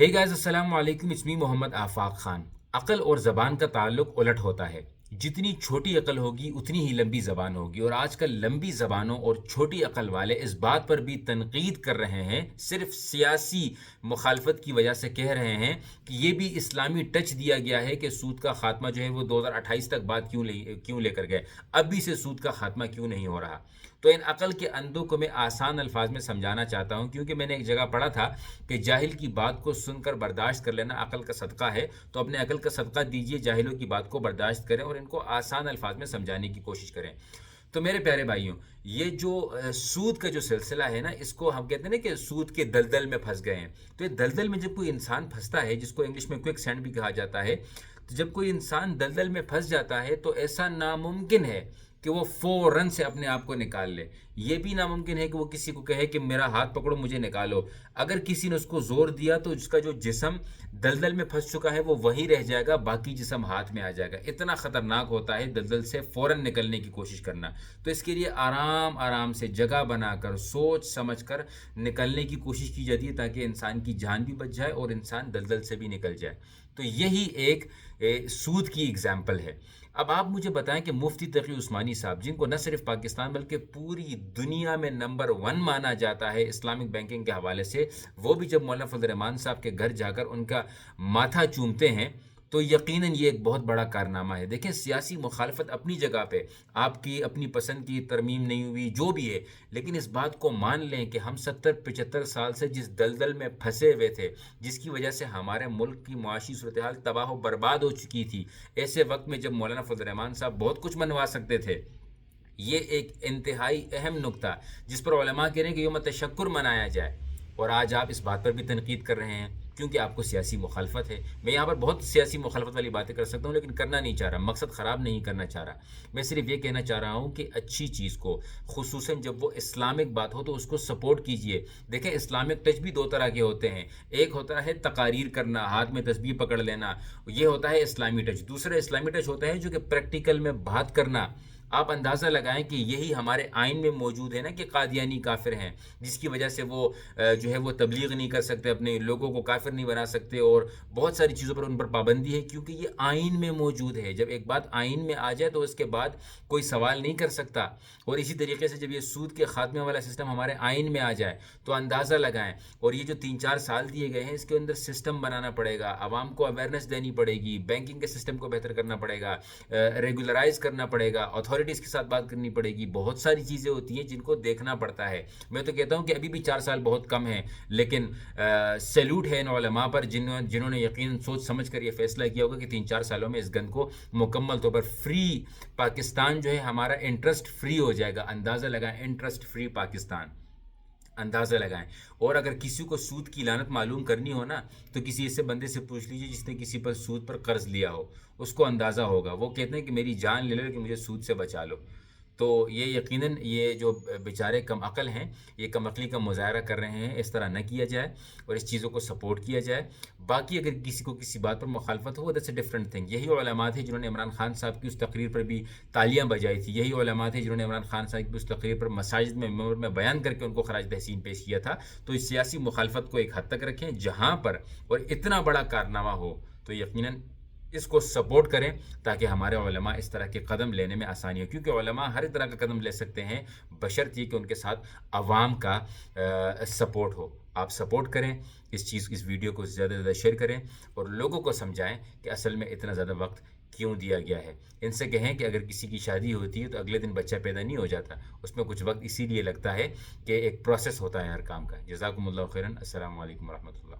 Hey guys, अस्सलाम वालेकुम। It's me Mohammad आफाक खान। अकल और ज़बान का ताल्लुक उलट होता है। जितनी छोटी अकल होगी उतनी ही लंबी ज़बान होगी, और आजकल लंबी ज़बानों और छोटी अकल वाले इस बात पर भी तनकीद कर रहे हैं, सिर्फ सियासी मुखालफत की वजह से कह रहे हैं कि ये भी इस्लामी टच दिया गया है कि सूद का खात्मा जो है वो 2028 तक बात क्यों लेकर गए, अभी से सूद का खात्मा क्यों नहीं हो रहा। तो इन अकल के अंधों को मैं आसान अल्फाज में समझाना चाहता हूँ, क्योंकि मैंने एक जगह पढ़ा था कि जाहिल की बात को सुनकर बर्दाश्त कर लेना अकल का सदका है। तो अपने अकल का सदका दीजिए, जाहिलों की बात को बर्दाश्त करें और इनको आसान अल्फाज में समझाने की कोशिश करें। तो मेरे प्यारे भाइयों, ये जो सूद का जो सिलसिला है ना, इसको हम कहते हैं ना कि सूद के दलदल में फंस गए हैं। तो ये दलदल में जब कोई इंसान फंसता है, जिसको इंग्लिश में क्विक सैंड भी कहा जाता है, तो जब कोई इंसान दलदल में फंस जाता है तो ऐसा नामुमकिन है कि वो फ़ौरन से अपने आप को निकाल ले। ये भी नामुमकिन है कि वो किसी को कहे कि मेरा हाथ पकड़ो, मुझे निकालो। अगर किसी ने उसको ज़ोर दिया तो उसका जो जिस्म दलदल में फंस चुका है वो वहीं रह जाएगा, बाकी जिस्म हाथ में आ जाएगा। इतना ख़तरनाक होता है दलदल से फ़ौरन निकलने की कोशिश करना। तो इसके लिए आराम आराम से जगह बनाकर सोच समझ कर निकलने की कोशिश की जाती है, ताकि इंसान की जान भी बच जाए और इंसान दलदल से भी निकल जाए। तो यही एक सूद की एग्जाम्पल है। अब आप मुझे बताएं कि मुफ्ती तकी उस्मानी साहब, जिनको न सिर्फ पाकिस्तान बल्कि पूरी दुनिया में नंबर 1 माना जाता है इस्लामिक बैंकिंग के हवाले से, वो भी जब मौलाना फजल रहमान साहब के घर जाकर उनका माथा चूमते हैं तो यकीनन ये एक बहुत बड़ा कारनामा है। देखें, सियासी मुखालफत अपनी जगह पे, आपकी अपनी पसंद की तरमीम नहीं हुई जो भी है, लेकिन इस बात को मान लें कि हम 70-75 साल से जिस दलदल में फंसे हुए थे, जिसकी वजह से हमारे मुल्क की मुआशी सूरत हाल तबाह बर्बाद हो चुकी थी, ऐसे वक्त में जब मौलाना फजल रहमान साहब बहुत कुछ मनवा सकते थे, ये एक इंतहाई अहम नुक्ता जिस पर उलमा कह रहे हैं कि यौम तशक्कुर मनाया जाए, और आज आप इस बात पर भी तनकीद कर रहे हैं क्योंकि आपको सियासी मुखालफत है। मैं यहाँ पर बहुत सियासी मुखालफत वाली बातें कर सकता हूँ, लेकिन करना नहीं चाह रहा, मकसद ख़राब नहीं करना चाह रहा। मैं सिर्फ ये कहना चाह रहा हूँ कि अच्छी चीज़ को, खुसूसन जब वो इस्लामिक बात हो, तो उसको सपोर्ट कीजिए। देखें, इस्लामिक टच भी दो तरह के होते हैं। एक होता है तकारीर करना, हाथ में तस्बीह पकड़ लेना, ये होता है इस्लामी टच। दूसरा इस्लामी टच होता है जो कि प्रैक्टिकल में बात करना। आप अंदाज़ा लगाएं कि यही हमारे आइन में मौजूद है ना कि कादियानी काफिर हैं, जिसकी वजह से वो जो है वो तबलीग नहीं कर सकते, अपने लोगों को काफिर नहीं बना सकते, और बहुत सारी चीज़ों पर उन पर पाबंदी है, क्योंकि ये आइन में मौजूद है। जब एक बात आइन में आ जाए तो उसके बाद कोई सवाल नहीं कर सकता। और इसी तरीके से जब ये सूद के खात्मे वाला सिस्टम हमारे आइन में आ जाए तो अंदाज़ा लगाएं। और ये जो 3-4 साल दिए गए हैं, इसके अंदर सिस्टम बनाना पड़ेगा, आवाम को अवेयरनेस देनी पड़ेगी, बैंकिंग के सिस्टम को बेहतर करना पड़ेगा, रेगुलराइज करना पड़ेगा, अथॉरिटीज़ के साथ बात करनी पड़ेगी। बहुत सारी चीज़ें होती हैं जिनको देखना पड़ता है। मैं तो कहता हूँ कि अभी भी 4 साल बहुत कम है, लेकिन सैल्यूट है इन उलमा पर जिन्होंने यकीन सोच समझ कर ये फैसला किया होगा कि 3-4 सालों में इस गंद को मुकम्मल तौर पर फ्री पाकिस्तान जो है हमारा इंटरेस्ट फ्री हो जाएगा। अंदाज़ा लगाएं, इंटरेस्ट फ्री पाकिस्तान, अंदाज़ा लगाएं। और अगर किसी को सूद की लानत मालूम करनी हो ना, तो किसी ऐसे बंदे से पूछ लीजिए जिसने किसी पर सूद पर कर्ज लिया हो, उसको अंदाज़ा होगा। वो कहते हैं कि मेरी जान ले लो लेकिन मुझे सूद से बचा लो। तो ये यकीनन ये जो बेचारे कम अकल हैं, ये कम अकली का मुजाहरा कर रहे हैं। इस तरह न किया जाए और इस चीज़ों को सपोर्ट किया जाए। बाकी अगर किसी को किसी बात पर मुखालफत हो, दैट्स अ डिफरेंट थिंग। यही उलमा थे जिन्होंने इमरान खान साहब की उस तकरीर पर भी तालियां बजाई थी। यही उलमा थे जिन्होंने इमरान खान साहब की उस तकरीर पर मसाजिद में मेंबर में बयान करके उनको खराज तहसीन पेश किया था। तो इस सियासी मुखालफत को एक हद तक रखें, जहाँ पर और इतना बड़ा कारनामा हो तो यकीनन इसको सपोर्ट करें, ताकि हमारे उलमा इस तरह के कदम लेने में आसानी हो। क्योंकि उलमा हर तरह का कदम ले सकते हैं, बशर्ते कि उनके साथ अवाम का सपोर्ट हो। आप सपोर्ट करें इस वीडियो को ज़्यादा से ज़्यादा शेयर करें और लोगों को समझाएं कि असल में इतना ज़्यादा वक्त क्यों दिया गया है। इनसे कहें कि अगर किसी की शादी होती है तो अगले दिन बच्चा पैदा नहीं हो जाता, उसमें कुछ वक्त इसीलिए लगता है कि एक प्रोसेस होता है हर काम का। जज़ाकुमुल्लाह खैरन। अस्सलामु अलैकुम वरहमतुल्लाह।